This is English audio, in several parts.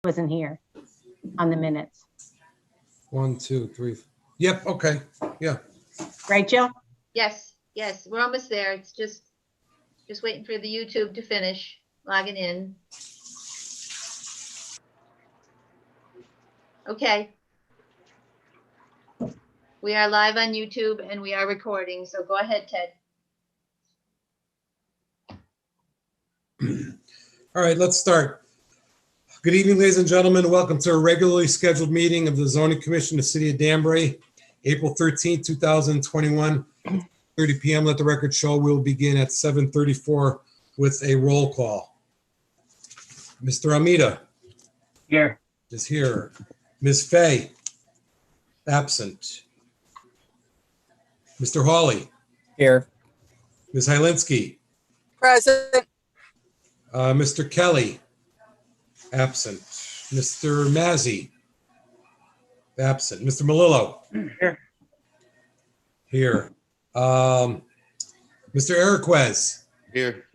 wasn't here on the minutes. 1, 2, 3. Yep, okay, yeah. Right, Jill? Yes, we're almost there. It's just waiting for the YouTube to finish logging in. Okay. We are live on YouTube and we are recording, so go ahead, Ted. All right, let's start. Good evening, ladies and gentlemen. Welcome to a regularly scheduled meeting of the Zoning Commission of the City of Danbury, April 13th, 2021, 30 p.m. Let the record show we'll begin at 7:34 with a roll call. Mr. Almeida. Here. Is here. Ms. Fay. Absent. Mr. Hawley. Here. Ms. Hylinski. Present. Mr. Kelly. Absent. Mr. Mazzi. Absent. Mr. Melillo. Here. Here. Mr. Eriquez. Here.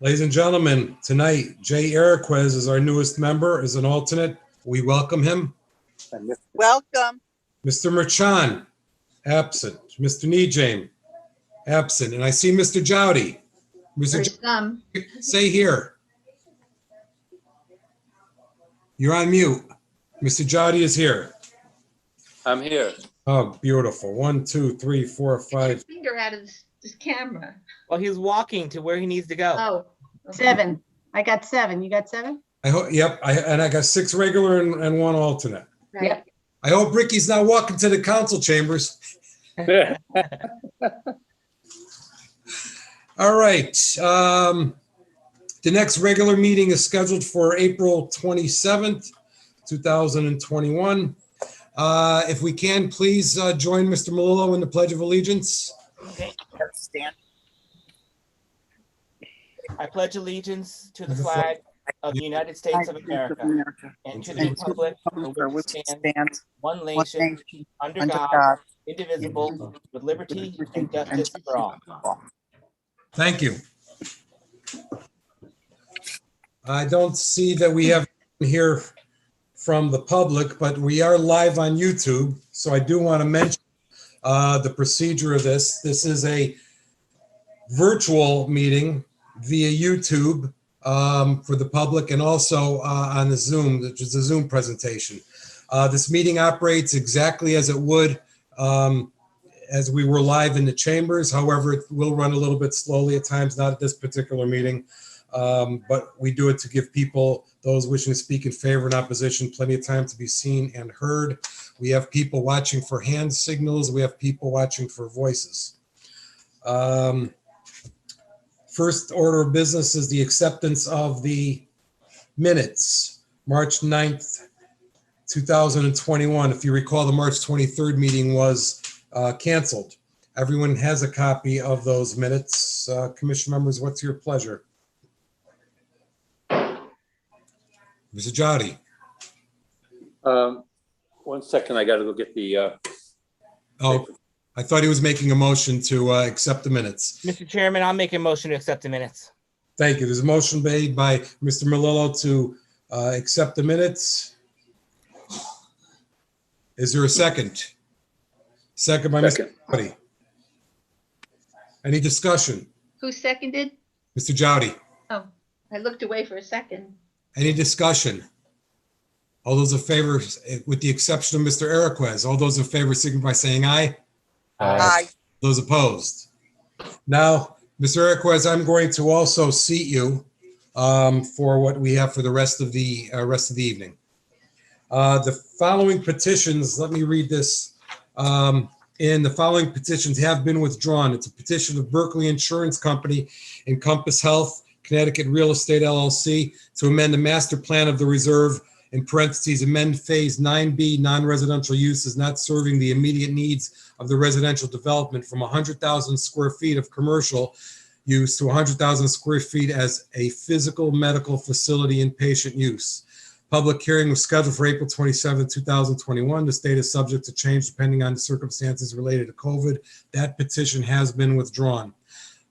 Ladies and gentlemen, tonight, Jay Eriquez is our newest member, is an alternate. We welcome him. Welcome. Mr. Merchan, absent. Mr. Nejame, absent. And I see Mr. Jowdy. Mr. There's some. Say here. You're on mute. Mr. Jowdy is here. I'm here. Oh, beautiful. 1, 2, 3, 4, Get your 5. finger out of this camera. Well, he's walking to where he needs to go. Oh. Okay. 7. I got 7. You got 7? I hope. Yep. I got 6 regular and 1 alternate. Right. Yep. I hope Ricky's not walking to the council chambers. All right. The next regular meeting is scheduled for April 27th, 2021. If we can, please join Mr. Melillo in the Pledge of Allegiance. Okay. Stand. I pledge allegiance to the flag of the United States of America and to the republic for which it stands, one nation, under God, indivisible, with liberty and justice for all. Thank you. I don't see that we have here from the public, but we are live on YouTube. So I do want to mention the procedure of this. This is a virtual meeting via YouTube for the public and also on the Zoom, which is a Zoom presentation. This meeting operates exactly as it would as we were live in the chambers. However, it will run a little bit slowly at times, not at this particular meeting. But we do it to give people, those wishing to speak in favor and opposition, plenty of time to be seen and heard. We have people watching for hand signals. We have people watching for voices. First order of business is the acceptance of the minutes, March 9th, 2021. If you recall, the March 23rd meeting was canceled. Everyone has a copy of those minutes. Commission members, what's your pleasure? Mr. Jowdy. 1 second, I gotta go get the, Oh, I thought he was making a motion to accept the minutes. Mr. Chairman, I'll make a motion to accept the minutes. Thank you. There's a motion made by Mr. Melillo to accept the minutes. Is there a second? Second by Mr. Jowdy. Any discussion? Who seconded? Mr. Jowdy, Oh, I looked away for a second. any discussion? All those in favor, with the exception of Mr. Eriquez, all those in favor signify by saying aye. Aye. Those opposed? Now, Mr. Eriquez, I'm going to also seat you for what we have for the rest of the evening. The following petitions, let me read this. And the following petitions have been withdrawn. It's a petition of Berkeley Insurance Company, Encompass Health, Connecticut Real Estate LLC to amend the master plan of the reserve, in parentheses, amend phase 9B non-residential uses not serving the immediate needs of the residential development from 100,000 square feet of commercial use to 100,000 square feet as a physical medical facility inpatient use. Public hearing was scheduled for April 27, 2021. The date is subject to change depending on the circumstances related to COVID. That petition has been withdrawn.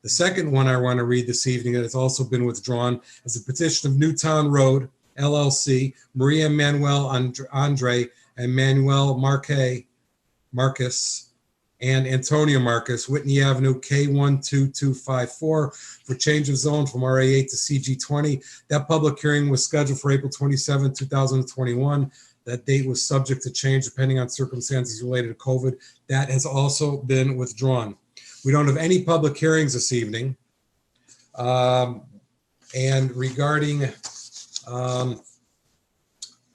The second one I want to read this evening that has also been withdrawn is a petition of Newtown Road LLC, Maria Manuel Andre and Manuel Marcus, and Antonio Marcus, Whitney Avenue, K12254, for change of zone from RA8 to CG20. That public hearing was scheduled for April 27, 2021. That date was subject to change depending on circumstances related to COVID. That has also been withdrawn. We don't have any public hearings this evening. And regarding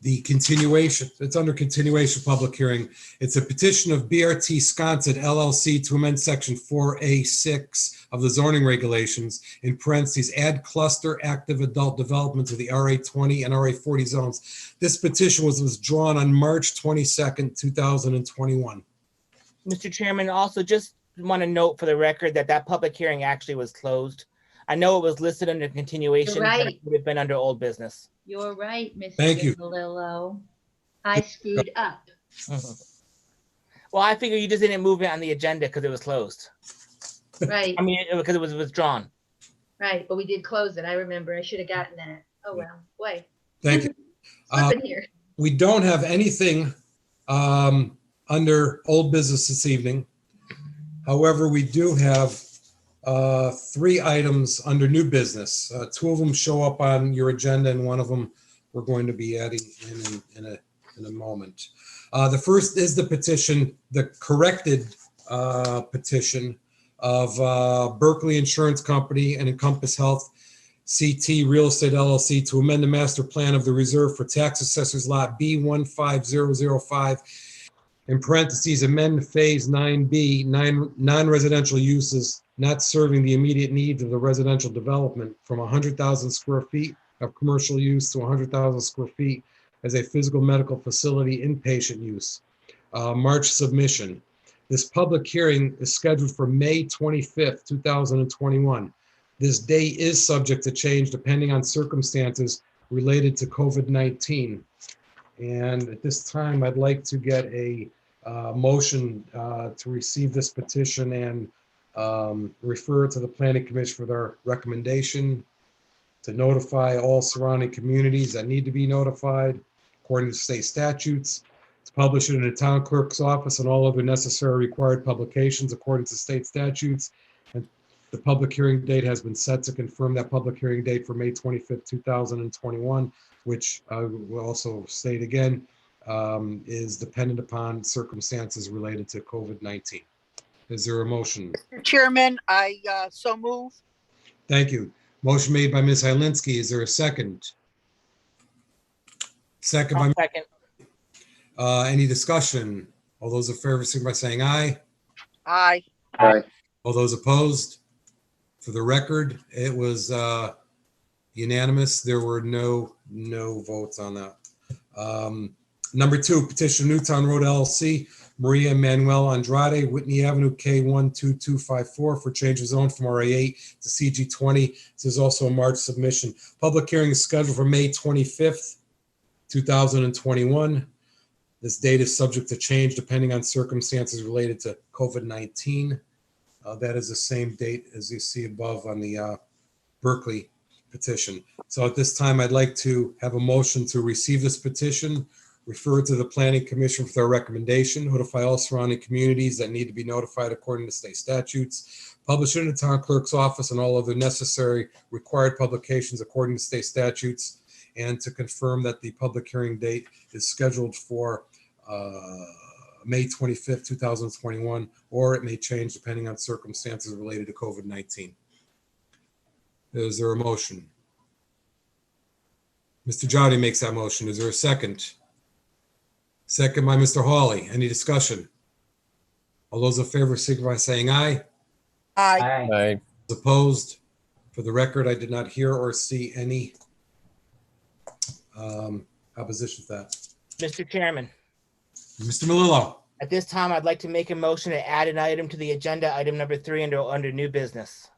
the continuation, it's under continuation public hearing. It's a petition of BRT Sconset LLC to amend section 4A6 of the zoning regulations, in parentheses, add cluster active adult development to the RA20 and RA40 zones. This petition was withdrawn on March 22nd, 2021. Mr. Chairman, also just want to note for the record that that public hearing actually was closed. I know it was listed under continuation, You're but right. it would have been under old business. You're right, Mr. Thank you. DeLillo. I screwed up. Well, I figure you just didn't move it on the agenda because it was closed. Right, I mean, because it was withdrawn. right, but we did close it. I remember. I should have gotten that. Oh, well, boy. Thank you. Slipping here. We don't have anything under old business this evening. However, we do have 3 items under new business. 2 of them show up on your agenda, and 1 of them we're going to be adding in a moment. The first is the petition, the corrected petition of Berkeley Insurance Company and Encompass Health CT Real Estate LLC to amend the master plan of the reserve for tax assessors lot B15005, in parentheses, amend phase 9B, non-residential uses not serving the immediate needs of the residential development, from 100,000 square feet of commercial use to 100,000 square feet as a physical medical facility inpatient use. March submission. This public hearing is scheduled for May 25th, 2021. This date is subject to change depending on circumstances related to COVID-19. And at this time, I'd like to get a motion to receive this petition and refer it to the Planning Commission for their recommendation to notify all surrounding communities that need to be notified according to state statutes, to publish it in the town clerk's office and all other necessary required publications according to state statutes. And the public hearing date has been set to confirm that public hearing date for May 25th, 2021, which I will also state again, is dependent upon circumstances related to COVID-19. Is there a motion? Mr. Chairman, I so move. Thank you. Motion made by Ms. Hylinski. Is there a second? Second by, Second. any discussion? All those in favor, signify by saying aye. Aye. Aye. All those opposed? For the record, it was unanimous. There were no votes on that. Number 2, petition Newtown Road LLC, Maria Manuel Andrade, Whitney Avenue, K12254, for change of zone from RA8 to CG20. This is also a March submission. Public hearing is scheduled for May 25th, 2021. This date is subject to change depending on circumstances related to COVID-19. That is the same date as you see above on the Berkeley petition. So at this time, I'd like to have a motion to receive this petition, refer it to the Planning Commission for their recommendation, notify all surrounding communities that need to be notified according to state statutes, publish it in the town clerk's office and all other necessary required publications according to state statutes, and to confirm that the public hearing date is scheduled for May 25th, 2021, or it may change depending on circumstances related to COVID-19. Is there a motion? Mr. Jowdy makes that motion. Is there a second? Second by Mr. Hawley. Any discussion? All those in favor signify by saying aye. Aye. Aye. Opposed? For the record, I did not hear or see any opposition to that. Mr. Chairman, Mr. Melillo, at this time, I'd like to make a motion to add an item to the agenda, item number 3 under new business.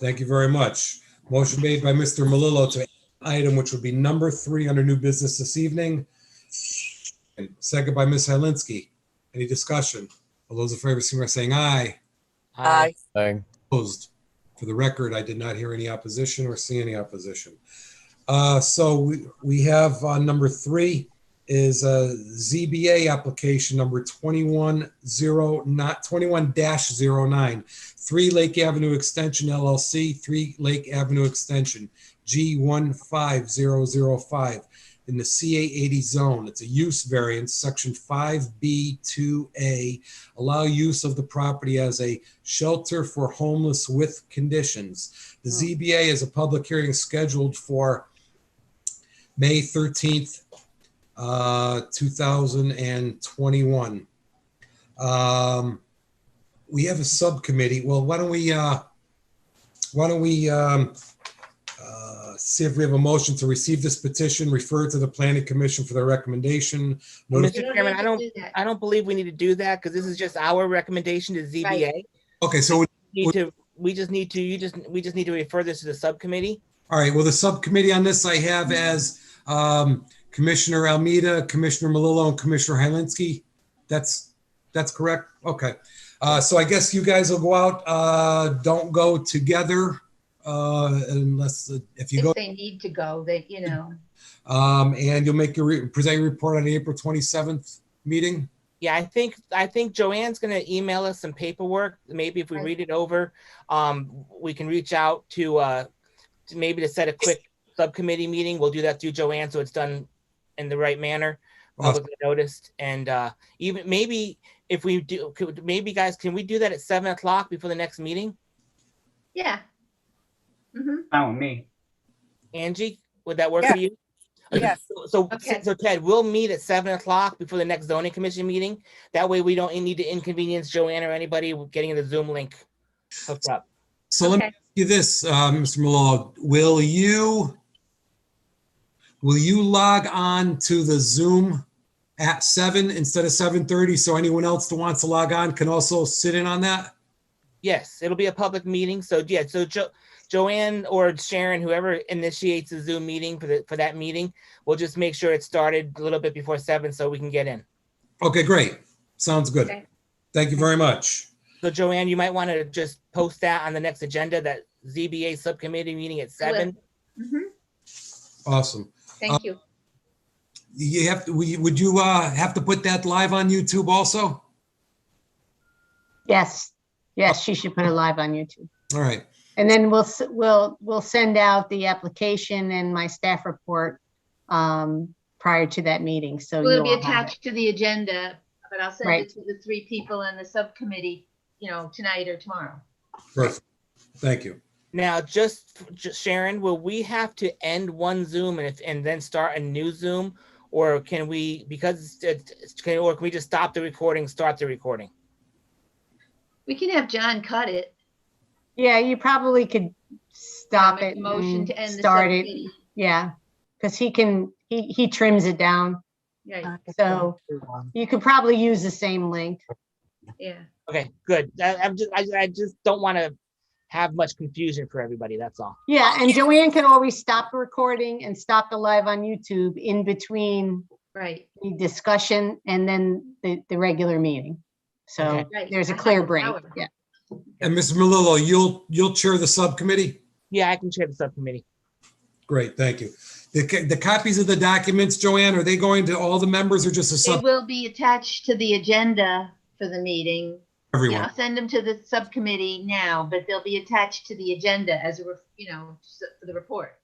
thank you very much. Motion made by Mr. Melillo to add an item which would be number 3 under new business this evening. And second by Ms. Hylinski. Any discussion? All those in favor, signify by saying aye. Aye. Aye. Opposed? For the record, I did not hear any opposition or see any opposition. So we have number 3 is a ZBA application number 21-09, 3 Lake Avenue Extension LLC, 3 Lake Avenue Extension, G15005 in the CA80 zone. It's a use variance, section 5B2A, allow use of the property as a shelter for homeless with conditions. The ZBA is a public hearing scheduled for May 13th, 2021. We have a subcommittee. Well, why don't we see if we have a motion to receive this petition, refer it to the planning commission for their recommendation. Mr. We don't Chairman, need to do that. I don't believe we need to do that because this is just our recommendation to ZBA. Okay, so, We just need to refer this to the subcommittee. all right, well, the subcommittee on this I have as Commissioner Almeida, Commissioner Melillo, and Commissioner Hylinski. That's correct? Okay. So I guess you guys will go out, don't go together unless, if you go, If they need to go, they, and you'll make your, present your report on the April 27th meeting? Yeah, I think Joanne's gonna email us some paperwork. Maybe if we Right. read it over, we can reach out to maybe to set a quick subcommittee meeting. We'll do that through Joanne, so it's done in the right manner, publicly noticed. And even maybe if we do, maybe guys, can we do that at 7 o'clock before the next meeting? yeah. Mhm. Fine with me. Angie, would that work Yeah. for you? Yes. So Okay. Ted, we'll meet at 7 o'clock before the next zoning commission meeting. That way we don't need to inconvenience Joanne or anybody with getting the Zoom link hooked up. So let me Okay. ask you this, Mr. Malone, will you log on to the Zoom at 7 instead of 7:30 so anyone else that wants to log on can also sit in on that? Yes, it'll be a public meeting. So yeah, so Joanne or Sharon, whoever initiates the Zoom meeting for that meeting, we'll just make sure it started a little bit before 7 so we can get in. Okay, great. Sounds good. Okay. Thank you very much. So Joanne, you might want to just post that on the next agenda, that ZBA subcommittee meeting at I will. 7. Mhm. Awesome. Thank you. You have to, would you have to put that live on YouTube also? Yes, yes, she should put it live on YouTube. All right. And then we'll send out the application and my staff report prior to that meeting, so Well, it'll be you'll have it. attached to the agenda, but I'll send Right. it to the 3 people in the subcommittee, tonight or tomorrow. Perfect. Thank you. Now, just Sharon, will we have to end one Zoom and then start a new Zoom? Or can we, or can we just stop the recording, start the recording? We can have John cut it. Yeah, you probably could stop Make it a Motion and to end the start it. subcommittee. Yeah, because he trims it down. Right, So you could probably use the same link. yeah. Okay, good. I just don't want to have much confusion for everybody, that's all. Yeah, and Joanne can always stop the recording and stop the live on YouTube in between Right, the discussion and then the regular meeting. So Okay. right. there's a I have clear the break. power. Yeah. And Mr. Melillo, you'll chair the subcommittee? Yeah, I can chair the subcommittee. Great, thank you. The copies of the documents, Joanne, are they going to all the members or just a They sub, will be attached to the agenda for the meeting. Yeah, everyone? I'll send them to the subcommittee now, but they'll be attached to the agenda as for the report.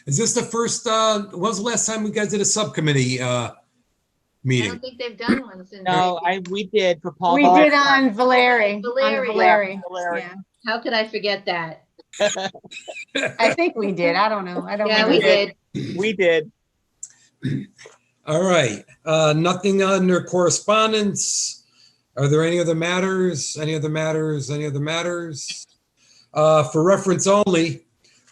Is this the first, when was the last time we guys did a subcommittee I meeting? don't think they've done one since. No, we did for Paul. We did on Valeri. on Valeri, Valeri. Valeri. Yeah. How could I forget that? I think we did. I don't know. I don't Yeah, remember. we did. We did. All right, nothing under correspondence. Are there any other matters? Any other matters? Any other matters? For reference only,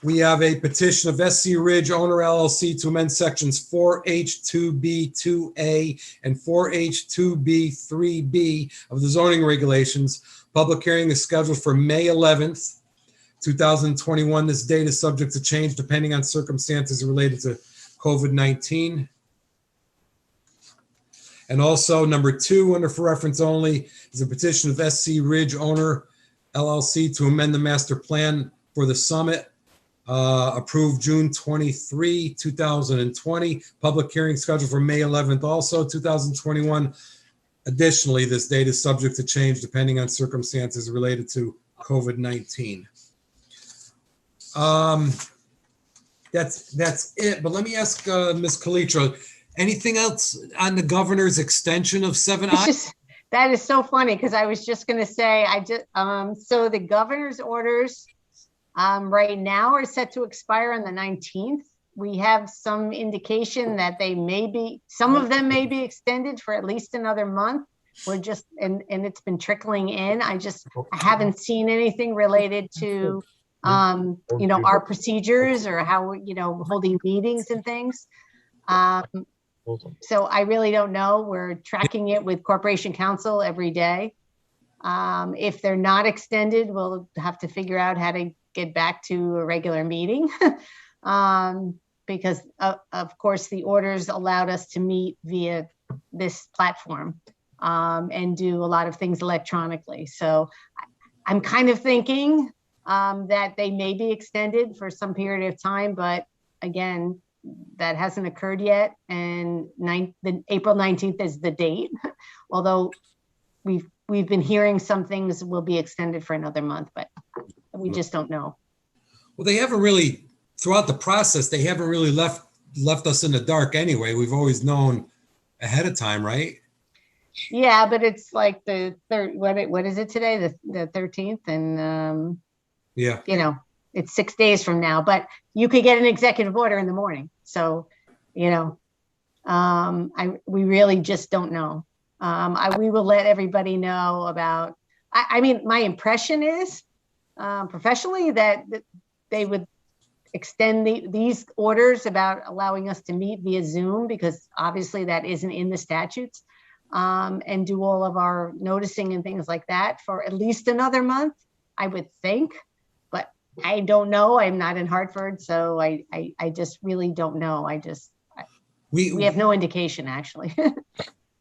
we have a petition of SC Ridge Owner LLC to amend sections 4H2B2A and 4H2B3B of the zoning regulations. Public hearing is scheduled for May 11th, 2021. This date is subject to change depending on circumstances related to COVID-19. And also, number 2, under for reference only, is a petition of SC Ridge Owner LLC to amend the master plan for the Summit Approved June 23, 2020. Public hearing scheduled for May 11th, also 2021. Additionally, this date is subject to change depending on circumstances related to COVID-19. That's it. But let me ask Ms. Calitra, anything else on the governor's extension of 7I? That is so funny because I was just going to say, so the governor's orders right now are set to expire on the 19th. We have some indication that some of them may be extended for at least another month. We're just, and it's been trickling in. I haven't seen anything related to, our procedures or how, holding meetings and things. So I really don't know. We're tracking it with Corporation Counsel every day. If they're not extended, we'll have to figure out how to get back to a regular meeting. Because of course the orders allowed us to meet via this platform and do a lot of things electronically. So I'm kind of thinking that they may be extended for some period of time, but again, that hasn't occurred yet. And April 19th is the date, although we've been hearing some things will be extended for another month, but we just don't know. Well, they haven't really, throughout the process, they haven't really left us in the dark anyway. We've always known ahead of time, right? Yeah, but it's like the third, what is it today? The 13th, and yeah, it's 6 days from now, but you could get an executive order in the morning. So, we really just don't know. We will let everybody know about, I mean, my impression is professionally that they would extend these orders about allowing us to meet via Zoom, because obviously that isn't in the statutes, and do all of our noticing and things like that for at least another month, I would think. But I don't know. I'm not in Hartford, so I just really don't know. We have no indication, actually.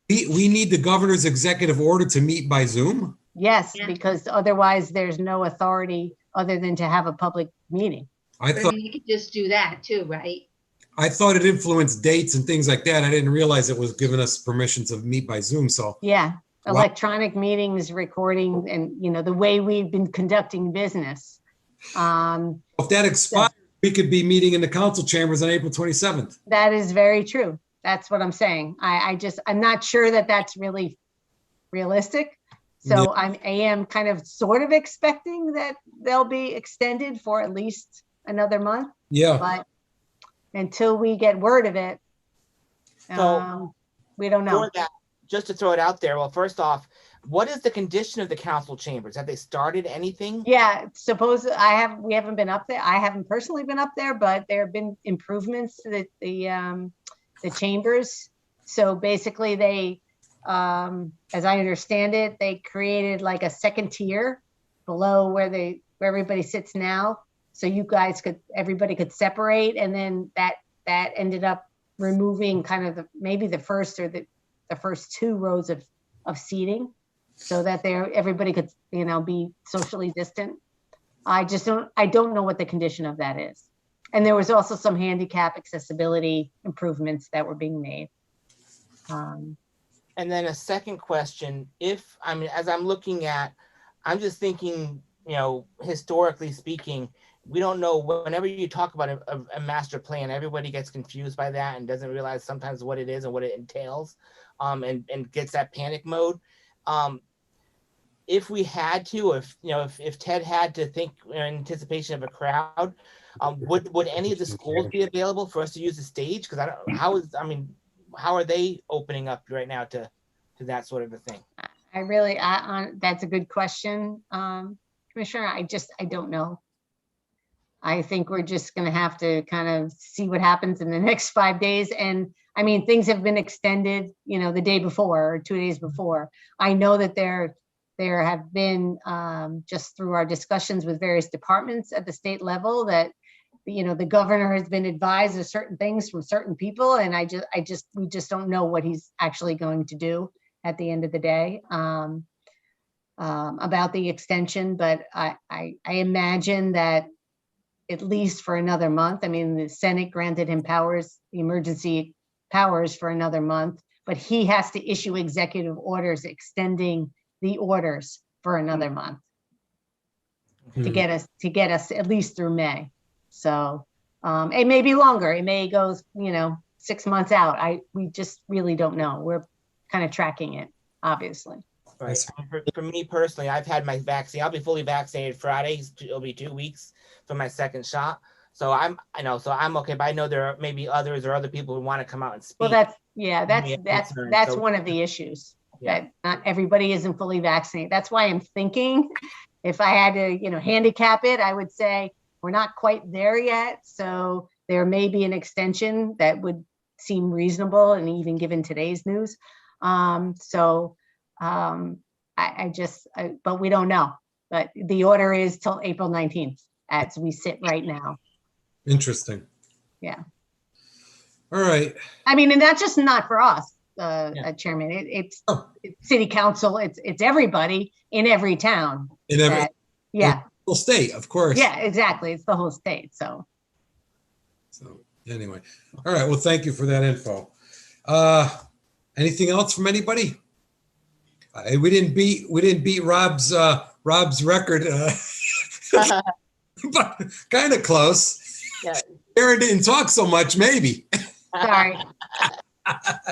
we need the governor's executive order to meet by Zoom? Yes, Yeah. because otherwise there's no authority other than to have a public meeting. I But I thought mean, you could just do that too, right? it influenced dates and things like that. I didn't realize it was giving us permission to meet by Zoom. So Yeah, Wow. electronic meetings, recording, and the way we've been conducting business. if that expires, we could be meeting in the council chambers on April 27th. That is very true. That's what I'm saying. I'm not sure that that's really realistic. So I am kind of sort of expecting that they'll be extended for at least another month, Yeah. but until we get word of it, So, we don't know. For that, just to throw it out there, well, first off, what is the condition of the council chambers? Have they started anything? Yeah, we haven't been up there. I haven't personally been up there, but there have been improvements to the chambers. So basically they, as I understand it, they created like a second tier below where everybody sits now. So everybody could separate, and then that ended up removing kind of maybe the first or the first two rows of seating, so that everybody could, be socially distant. I don't know what the condition of that is. And there was also some handicap accessibility improvements that were being made. And then a second question, as I'm looking at, I'm just thinking, historically speaking, we don't know, whenever you talk about a master plan, everybody gets confused by that and doesn't realize sometimes what it is and what it entails, and gets that panic mode. If we had to, if Ted had to think in anticipation of a crowd, would any of the schools be available for us to use the stage? Because how are they opening up right now to that sort of a thing? That's a good question, Commissioner. I don't know. I think we're just going to have to kind of see what happens in the next 5 days. And I mean, things have been extended, the day before or 2 days before. I know that there have been, just through our discussions with various departments at the state level, that, the governor has been advised of certain things from certain people. And we just don't know what he's actually going to do at the end of the day, about the extension. But I imagine that at least for another month. I mean, the Senate granted him powers, the emergency powers for another month, but he has to issue executive orders extending the orders for another month to get us at least through May. So it may be longer. It may go, 6 months out. We just really don't know. We're kind of tracking it, obviously. Right. For me personally, I've had my vaccine. I'll be fully vaccinated Friday. It'll be 2 weeks for my second shot. So I'm okay. But I know there are maybe others or other people who want to come out and speak. Well, that's So- one of the issues. Yeah. That not everybody isn't fully vaccinated. That's why I'm thinking, if I had to, handicap it, I would say we're not quite there yet. So there may be an extension that would seem reasonable, and even given today's news. But we don't know. But the order is till April 19th as we sit right now. Interesting. Yeah. All right. I mean, and that's just not for us, Chairman. It's city council. It's everybody in every town. In every Yeah. whole state, of course. Yeah, exactly. It's the whole state. So So anyway, all right. Well, thank you for that info. Anything else from anybody? We didn't beat Rob's record, but kind of close. Yeah. Aaron didn't talk so much, maybe. sorry.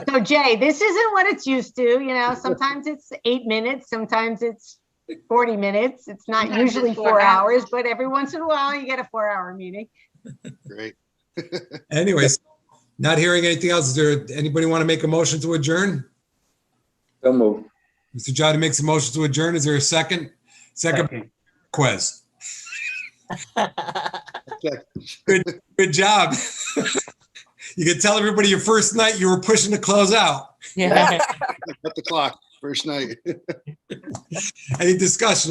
So Jay, this isn't what it's used to. Sometimes it's 8 minutes, sometimes it's 40 minutes. It's not Sometimes usually it's 4 4 hours, but every once in a while you get a 4-hour meeting. Great. Anyways, not hearing anything else. Is there anybody want to make a motion to adjourn? So move. Mr. Jolly makes a motion to adjourn. Is there a second? Second, Quez. Good job. You can tell everybody your first night you were pushing to close out. Yeah. At the clock, first night. Any discussion?